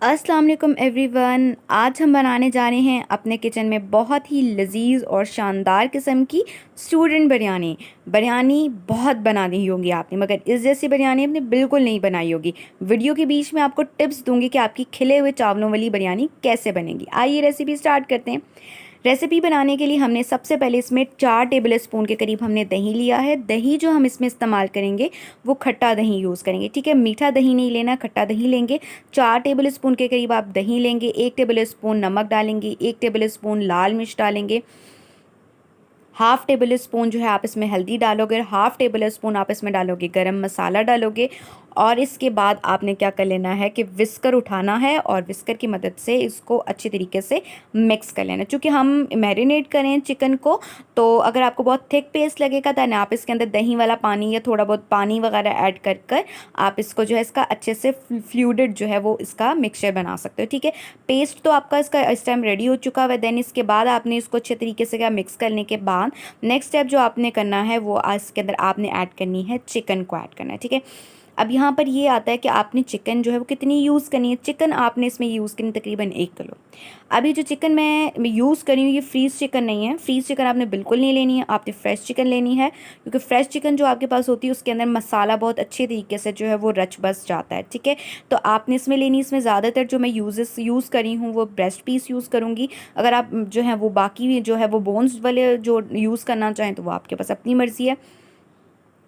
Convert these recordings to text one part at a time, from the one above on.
अस्सलाम वालेकुम एवरीवन। आज हम बनाने जा रहे हैं अपने किचन में बहुत ही लजीज और शानदार किस्म की स्टूडेंट बिरयानी। बिरयानी बहुत बना दी होंगी आपने, मगर इस जैसी बिरयानी आपने बिल्कुल नहीं बनाई होगी। वीडियो के बीच में आपको टिप्स दूंगी कि आपकी खिले हुए चावलों वाली बिरयानी कैसे बनेगी। आइए रेसिपी स्टार्ट करते हैं। रेसिपी बनाने के लिए हमने सबसे पहले इसमें 4 टेबल स्पून के करीब हमने दही लिया है। दही जो हम इसमें इस्तेमाल करेंगे वो खट्टा दही यूज़ करेंगे, ठीक है। मीठा दही नहीं लेना, खट्टा दही लेंगे। 4 टेबल स्पून के करीब आप दही लेंगे। 1 टेबल स्पून नमक डालेंगे। 1 टेबल स्पून लाल मिर्च डालेंगे। ½ टेबल स्पून जो है आप इसमें हल्दी डालोगे। ½ टेबल स्पून आप इसमें डालोगे गरम मसाला डालोगे। और इसके बाद आपने क्या कर लेना है कि विस्कर उठाना है और विस्कर की मदद से इसको अच्छी तरीके से मिक्स कर लेना है। चूँकि हम मैरिनेट करें चिकन को, तो अगर आपको बहुत थिक पेस्ट लगेगा तो आप इसके अंदर दही वाला पानी या थोड़ा बहुत पानी वगैरह ऐड कर कर आप इसको जो है इसका अच्छे से फ्लूइड जो है वो इसका मिक्सचर बना सकते हो, ठीक है। पेस्ट तो आपका इसका इस टाइम रेडी हो चुका है। देन इसके बाद आपने इसको अच्छे तरीके से क्या मिक्स करने के बाद नेक्स्ट स्टेप जो आपने करना है वो इसके अंदर आपने ऐड करनी है चिकन को ऐड करना है, ठीक है। अब यहाँ पर ये आता है कि आपने चिकन जो है वो कितनी यूज़ करनी है। चिकन आपने इसमें यूज़ करनी तकरीबन 1 किलो। अभी जो चिकन मैं यूज़ कर रही हूँ ये फ्रीज़ चिकन नहीं है। फ्रीज़ चिकन आपने बिल्कुल नहीं लेनी है, आपने फ्रेश चिकन लेनी है, क्योंकि फ्रेश चिकन जो आपके पास होती है उसके अंदर मसाला बहुत अच्छे तरीके से जो है वो रच बस जाता है, ठीक है। तो आपने इसमें लेनी, इसमें ज़्यादातर जो मैं यूज़ करी हूँ वो ब्रेस्ट पीस यूज़ करूँगी। अगर आप जो है वो बाकी जो है वो बोन्स वाले जो यूज़ करना चाहें तो वो आपके पास अपनी मर्ज़ी है।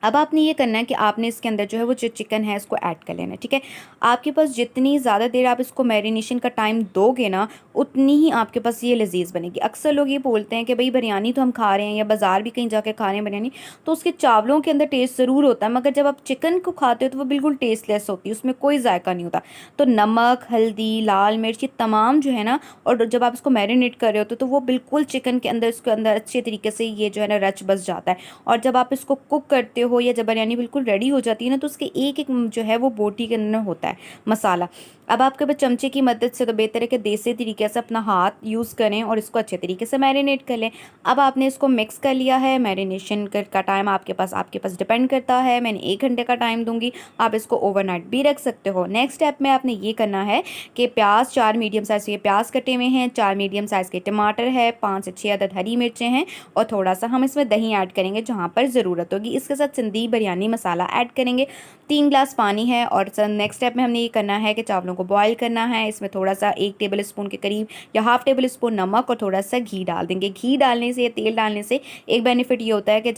अब आपने ये करना है कि आपने इसके अंदर जो है वो जो चिकन है इसको ऐड कर लेना है, ठीक है। आपके पास जितनी ज़्यादा देर आप इसको मैरिनेशन का टाइम दोगे ना, उतनी ही आपके पास ये लजीज बनेगी। अक्सर लोग ये बोलते हैं कि भाई बिरयानी तो हम खा रहे हैं या बाज़ार भी कहीं जाके खा रहे हैं बिरयानी, तो उसके चावलों के अंदर टेस्ट ज़रूर होता है, मगर जब आप चिकन को खाते हो तो वो बिल्कुल टेस्टलेस होती है, उसमें कोई जायका नहीं होता। तो नमक, हल्दी, लाल मिर्च ये तमाम जो है ना, और जब आप इसको मैरिनेट कर रहे होते तो वो बिल्कुल चिकन के अंदर इसके अंदर अच्छे तरीके से ये जो है ना रच बस जाता है। और जब आप इसको कुक करते हो या जब बिरयानी बिल्कुल रेडी हो जाती है ना, तो उसके एक एक जो है वो बोटी के अंदर होता है मसाला। अब आपके पास चमचे की मदद से तो बेहतर है कि देसी तरीके से अपना हाथ यूज़ करें और इसको अच्छे तरीके से मैरिनेट कर लें। अब आपने इसको मिक्स कर लिया है। मैरिनेशन का टाइम आपके पास डिपेंड करता है। मैंने 1 घंटे का टाइम दूंगी, आप इसको ओवरनाइट भी रख सकते हो। नेक्स्ट स्टेप में आपने ये करना है कि प्याज 4 मीडियम साइज़ के प्याज कटे हुए हैं, 4 मीडियम साइज़ के टमाटर है, 5 से 6 अदद हरी मिर्चें हैं, और थोड़ा सा हम इसमें दही ऐड करेंगे जहाँ पर ज़रूरत होगी। इसके साथ सिंधी बिरयानी मसाला ऐड करेंगे। 3 ग्लास पानी है। और नेक्स्ट स्टेप में हमने ये करना है कि चावलों को बॉईल करना है। इसमें थोड़ा सा 1 टेबल स्पून के करीब या ½ टेबल स्पून नमक और थोड़ा सा घी डाल देंगे। घी डालने से या तेल डालने से एक बेनिफिट ये होता है कि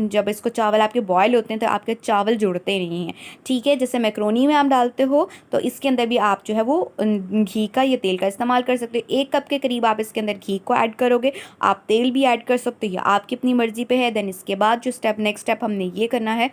जब इसको चावल आपके बॉयल होते हैं तो आपके चावल जुड़ते नहीं हैं, ठीक है। जैसे मैक्रोनी में आप डालते हो तो इसके अंदर भी आप जो है वो घी का या तेल का इस्तेमाल कर सकते हो। 1 कप के करीब आप इसके अंदर घी को ऐड करोगे। आप तेल भी ऐड कर सकते हो, या आपकी अपनी मर्जी पे है। देन इसके बाद जो नेक्स्ट स्टेप हमने ये करना है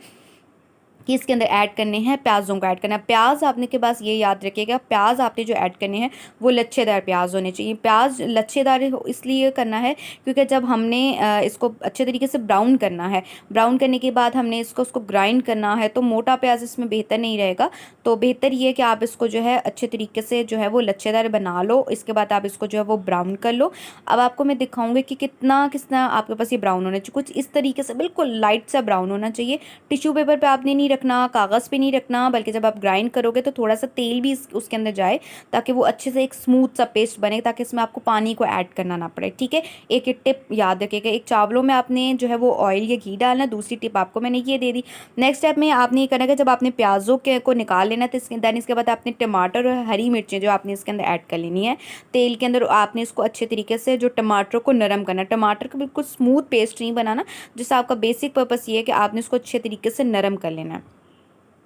कि इसके अंदर ऐड करने हैं प्याज़ों को ऐड करना है। प्याज आपने के पास ये याद रखिएगा, प्याज आपने जो ऐड करने हैं वो लच्छेदार प्याज होने चाहिए। प्याज लच्छेदार इसलिए करना है क्योंकि जब हमने इसको अच्छे तरीके से ब्राउन करना है, ब्राउन करने के बाद हमने उसको ग्राइंड करना है, तो मोटा प्याज इसमें बेहतर नहीं रहेगा। तो बेहतर ये है कि आप इसको जो है अच्छे तरीके से जो है वो लच्छेदार बना लो। इसके बाद आप इसको जो है वो ब्राउन कर लो। अब आपको मैं दिखाऊंगी कि कितना कितना आपके पास ये ब्राउन होना चाहिए। कुछ इस तरीके से बिल्कुल लाइट सा ब्राउन होना चाहिए। टिश्यू पेपर पे आपने नहीं रखना, कागज़ पे नहीं रखना, बल्कि जब आप ग्राइंड करोगे तो थोड़ा सा तेल भी उसके अंदर जाए ताकि वो अच्छे से एक स्मूथ सा पेस्ट बने, ताकि इसमें आपको पानी को ऐड करना ना पड़े, ठीक है। एक एक टिप याद रखिएगा, एक चावलों में आपने जो है वो ऑयल या घी डालना, दूसरी टिप आपको मैंने ये दे दी। नेक्स्ट स्टेप में आपने ये करना है कि जब आपने प्याज़ों के को निकाल लेना तो इसके बाद आपने टमाटर और हरी मिर्चें जो आपने इसके अंदर ऐड कर लेनी है तेल के अंदर। आपने इसको अच्छे तरीके से जो टमाटर को नरम करना, टमाटर का बिल्कुल स्मूथ पेस्ट नहीं बनाना, जिससे आपका बेसिक पर्पस ये है कि आपने इसको अच्छे तरीके से नरम कर लेना है।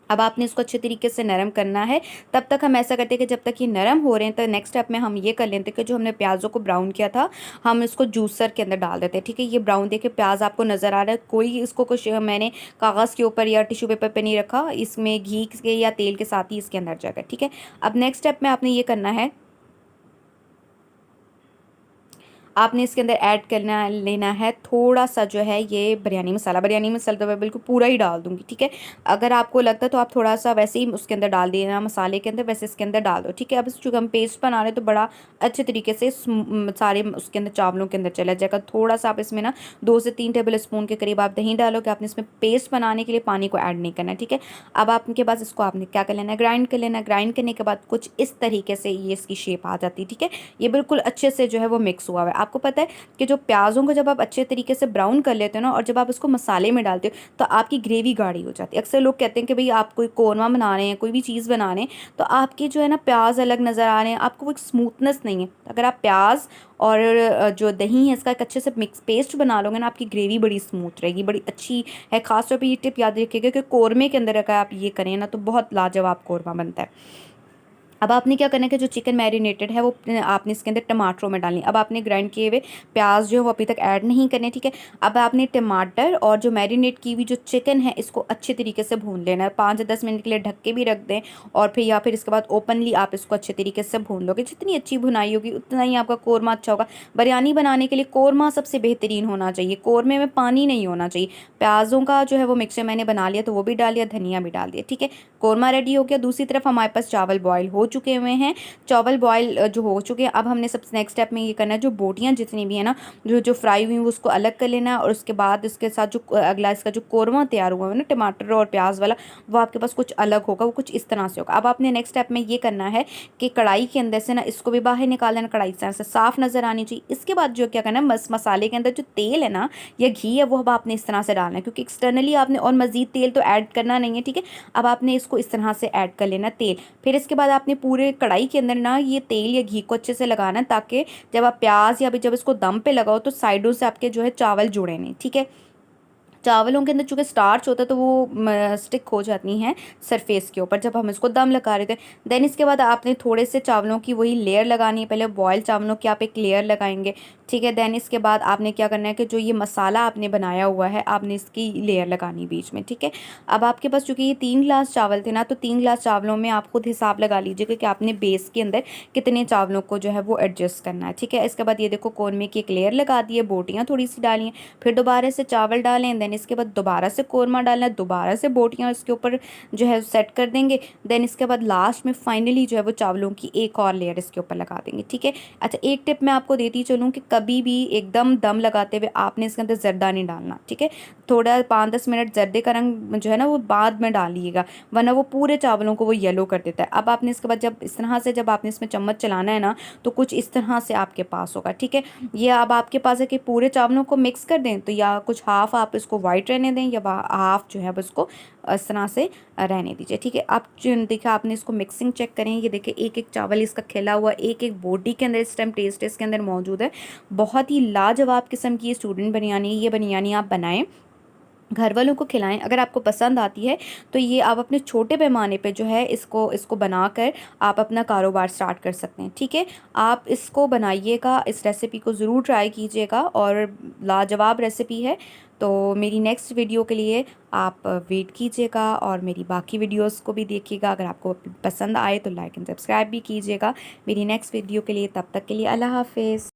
अब आपने इसको अच्छे तरीके से नरम करना है। तब तक हम ऐसा करते हैं कि जब तक ये नरम हो रहे हैं तो नेक्स्ट स्टेप में हम ये कर लेते हैं कि जो हमने प्याज़ों को ब्राउन किया था हम इसको जूसर के अंदर डाल देते हैं, ठीक है। ये ब्राउन देखिए प्याज आपको नज़र आ रहा है, कोई इसको कुछ मैंने कागज़ के ऊपर या टिश्यू पेपर पे नहीं रखा, इसमें घी के या तेल के साथ ही इसके अंदर जाएगा, ठीक है। अब नेक्स्ट स्टेप में आपने ये करना है, आपने इसके अंदर ऐड करना लेना है थोड़ा सा जो है ये बिरयानी मसाला तो मैं बिल्कुल पूरा ही डाल दूँगी, ठीक है। अगर आपको लगता है तो आप थोड़ा सा वैसे ही उसके अंदर डाल देना मसाले के अंदर, वैसे इसके अंदर डाल दो, ठीक है। अब इस चूँकि हम पेस्ट बना रहे हैं तो बड़ा अच्छे तरीके से सारे उसके अंदर चावलों के अंदर चला जाएगा। थोड़ा सा आप इसमें ना 2 से 3 टेबल स्पून के करीब आप दही डालोगे। आपने इसमें पेस्ट बनाने के लिए पानी को ऐड नहीं करना है, ठीक है। अब आपके पास इसको आपने क्या कर लेना है, ग्राइंड कर लेना है। ग्राइंड करने के बाद कुछ इस तरीके से ये इसकी शेप आ जाती है, ठीक है। ये बिल्कुल अच्छे से जो है वो मिक्स हुआ हुआ है। आपको पता है कि जो प्याज़ों को जब आप अच्छे तरीके से ब्राउन कर लेते हो ना और जब आप उसको मसाले में डालते हो तो आपकी ग्रेवी गाढ़ी हो जाती है। अक्सर लोग कहते हैं कि भाई आप कोई कोरमा बना रहे हैं, कोई भी चीज़ बना रहे हैं तो आपकी जो है ना प्याज अलग नज़र आ रहे हैं, आपको वो एक स्मूथनेस नहीं है। अगर आप प्याज और जो दही है इसका एक अच्छे से मिक्स पेस्ट बना लोगे ना, आपकी ग्रेवी बड़ी स्मूथ रहेगी, बड़ी अच्छी है। खासतौर पर ये टिप याद रखिएगा कि कोरमे के अंदर अगर आप ये करें ना तो बहुत लाजवाब कोरमा बनता है। अब आपने क्या करना है कि जो चिकन मैरिनेटेड है वो आपने इसके अंदर टमाटरों में डालनी। अब आपने ग्राइंड किए हुए प्याज जो है वो अभी तक ऐड नहीं करने, ठीक है। अब आपने टमाटर और जो मैरिनेट की हुई जो चिकन है इसको अच्छे तरीके से भून लेना है। 5 से 10 मिनट के लिए ढक के भी रख दें और फिर या फिर इसके बाद ओपनली आप इसको अच्छे तरीके से भून लोगे। जितनी अच्छी भुनाई होगी उतना ही आपका कोरमा अच्छा होगा। बिरयानी बनाने के लिए कोरमा सबसे बेहतरीन होना चाहिए, कोरमे में पानी नहीं होना चाहिए। प्याज़ों का जो है वो मिक्सचर मैंने बना लिया तो वो भी डाल दिया, धनिया भी डाल दिया, ठीक है। कोरमा रेडी हो गया। दूसरी तरफ हमारे पास चावल बॉयल हो चुके हुए हैं। चावल बॉयल जो हो चुके हैं, अब हमने सबसे नेक्स्ट स्टेप में ये करना है, जो बोटियाँ जितनी भी है ना जो जो फ्राई हुई उसको अलग कर लेना है और उसके बाद इसके साथ जो अगला इसका जो कोरमा तैयार हुआ है ना टमाटर और प्याज वाला, वो आपके पास कुछ अलग होगा, वो कुछ इस तरह से होगा। अब आपने नेक्स्ट स्टेप में ये करना है कि कढ़ाई के अंदर से ना इसको भी बाहर निकाल लेना, कढ़ाई से साफ नज़र आनी चाहिए। इसके बाद जो क्या करना है, मसाले के अंदर जो तेल है ना या घी है वो अब आपने इस तरह से डालना है, क्योंकि एक्सटर्नली आपने और मज़ीद तेल तो ऐड करना नहीं है, ठीक है। अब आपने इसको इस तरह से ऐड कर लेना तेल। फिर इसके बाद आपने पूरे कढ़ाई के अंदर ना ये तेल या घी को अच्छे से लगाना है ताकि जब आप प्याज या भी जब इसको दम पे लगाओ तो साइडों से आपके जो है चावल जुड़े नहीं, ठीक है। चावलों के अंदर चूँकि स्टार्च होता है तो वो स्टिक हो जाती हैं सरफेस के ऊपर जब हम इसको दम लगा रहे थे। देन इसके बाद आपने थोड़े से चावलों की वही लेयर लगानी है। पहले बॉयल चावलों की आप एक लेयर लगाएंगे, ठीक है। देन इसके बाद आपने क्या करना है कि जो ये मसाला आपने बनाया हुआ है आपने इसकी लेयर लगानी बीच में, ठीक है। अब आपके पास चूँकि ये 3 गिलास चावल थे ना तो 3 गिलास चावलों में आप खुद हिसाब लगा लीजिएगा कि आपने बेस के अंदर कितने चावलों को जो है वो एडजस्ट करना है, ठीक है। इसके बाद ये देखो कोरमे की एक लेयर लगा दी है, बोटियाँ थोड़ी सी डाली हैं, फिर दोबारा से चावल डालें। देन इसके बाद दोबारा से कोरमा डालना है, दोबारा से बोटियाँ इसके ऊपर जो है सेट कर देंगे। देन इसके बाद लास्ट में फाइनली जो है वो चावलों की एक और लेयर इसके ऊपर लगा देंगे, ठीक है। अच्छा, एक टिप मैं आपको देती चलूँ कि कभी भी एकदम दम लगाते हुए आपने इसके अंदर जर्दा नहीं डालना, ठीक है। थोड़ा 5-10 मिनट जर्दे का रंग जो है ना वो बाद में डालिएगा, वरना वो पूरे चावलों को वो येलो कर देता है। अब आपने इसके बाद जब इस तरह से जब आपने इसमें चम्मच चलाना है ना तो कुछ इस तरह से आपके पास होगा, ठीक है। ये अब आपके पास है कि पूरे चावलों को मिक्स कर दें तो या कुछ हाफ आप इसको वाइट रहने दें या हाफ जो है अब इसको इस तरह से रहने दीजिए, ठीक है। आप देखिए आपने इसको मिक्सिंग चेक करें, ये देखिए एक एक चावल इसका खिला हुआ एक एक बोटी के अंदर इस टाइम टेस्ट इसके अंदर मौजूद है। बहुत ही लाजवाब किस्म की ये स्टूडेंट बिरयानी, ये बिरयानी आप बनाएं, घर वालों को खिलाएं। अगर आपको पसंद आती है तो ये आप अपने छोटे पैमाने पे जो है इसको इसको बनाकर आप अपना कारोबार स्टार्ट कर सकते हैं, ठीक है। आप इसको बनाइएगा, इस रेसिपी को ज़रूर ट्राई कीजिएगा और लाजवाब रेसिपी है। तो मेरी नेक्स्ट वीडियो के लिए आप वेट कीजिएगा और मेरी बाकी वीडियोस को भी देखिएगा। अगर आपको पसंद आए तो लाइक एंड सब्सक्राइब भी कीजिएगा मेरी नेक्स्ट वीडियो के लिए। तब तक के लिए अल्लाह हाफिज़।